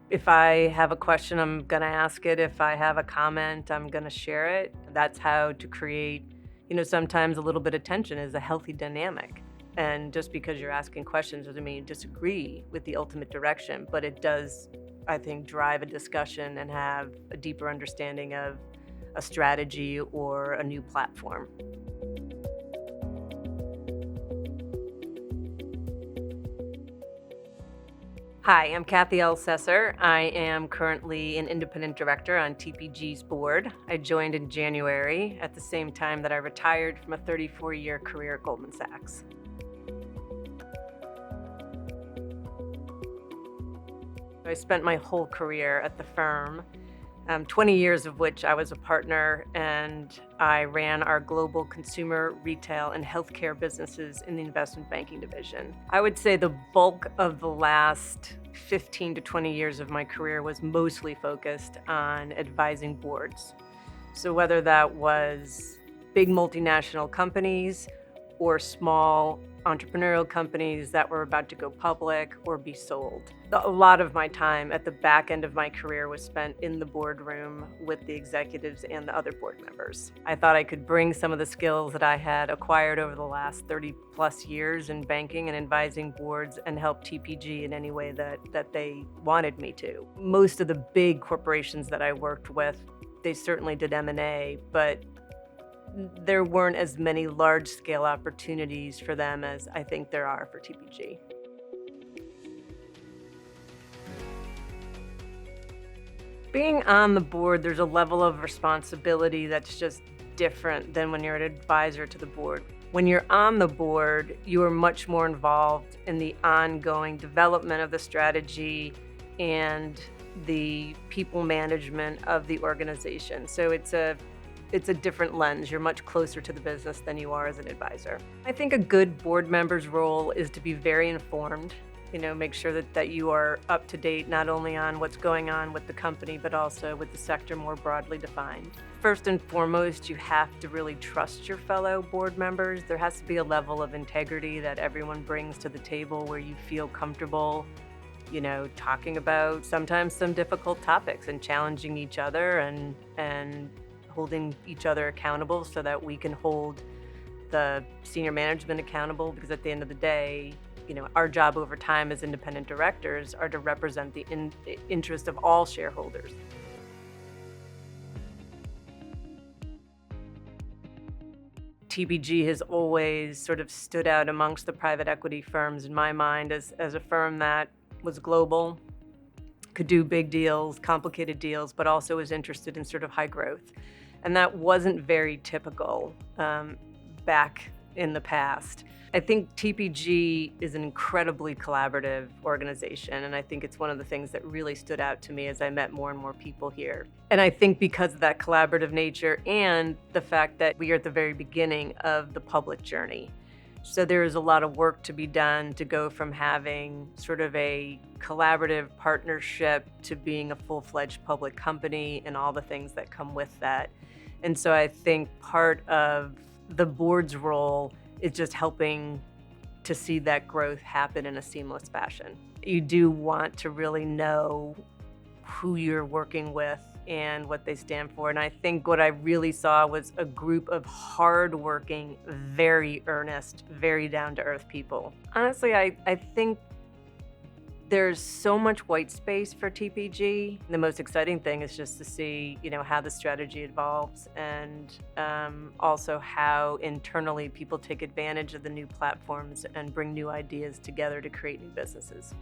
If I have a question, I'm going to ask it. If I have a comment, I'm going to share it. That's how to create, sometimes a little bit of tension is a healthy dynamic. And just because you're asking questions doesn't mean you disagree with the ultimate direction, but it does, I think, drive a discussion and have a deeper understanding of a strategy or a new platform. Hi, I'm Kathy Elsesser. I am currently an independent director on TPG's board. I joined in January at the same time that I retired from a 34-year career at Goldman Sachs. I spent my whole career at the firm, 20 years of which I was a partner, and I ran our global consumer, retail, and healthcare businesses in the investment banking division. I would say the bulk of the last 15 to 20 years of my career was mostly focused on advising boards. So whether that was big multinational companies or small entrepreneurial companies that were about to go public or be sold. A lot of my time at the back end of my career was spent in the boardroom with the executives and the other board members. I thought I could bring some of the skills that I had acquired over the last 30 plus years in banking and advising boards and help TPG in any way that they wanted me to. Most of the big corporations that I worked with, they certainly did M&A, but there weren't as many large-scale opportunities for them as I think there are for TPG. Being on the board, there's a level of responsibility that's just different than when you're an advisor to the board. When you're on the board, you are much more involved in the ongoing development of the strategy and the people management of the organization. So it's a different lens. You're much closer to the business than you are as an advisor. I think a good board member's role is to be very informed, make sure that you are up to date not only on what's going on with the company, but also with the sector more broadly defined. First and foremost, you have to really trust your fellow board members. There has to be a level of integrity that everyone brings to the table where you feel comfortable talking about sometimes some difficult topics and challenging each other and holding each other accountable so that we can hold the senior management accountable, because at the end of the day, our job over time as independent directors are to represent the interest of all shareholders. TPG has always sort of stood out amongst the private equity firms in my mind as a firm that was global, could do big deals, complicated deals, but also was interested in sort of high growth. And that wasn't very typical back in the past. I think TPG is an incredibly collaborative organization, and I think it's one of the things that really stood out to me as I met more and more people here. And I think because of that collaborative nature and the fact that we are at the very beginning of the public journey. So there is a lot of work to be done to go from having sort of a collaborative partnership to being a full-fledged public company and all the things that come with that. And so I think part of the board's role is just helping to see that growth happen in a seamless fashion. You do want to really know who you're working with and what they stand for. And I think what I really saw was a group of hardworking, very earnest, very down-to-earth people. Honestly, I think there's so much white space for TPG. The most exciting thing is just to see, how the strategy evolves and also how internally people take advantage of the new platforms and bring new ideas together to create new businesses.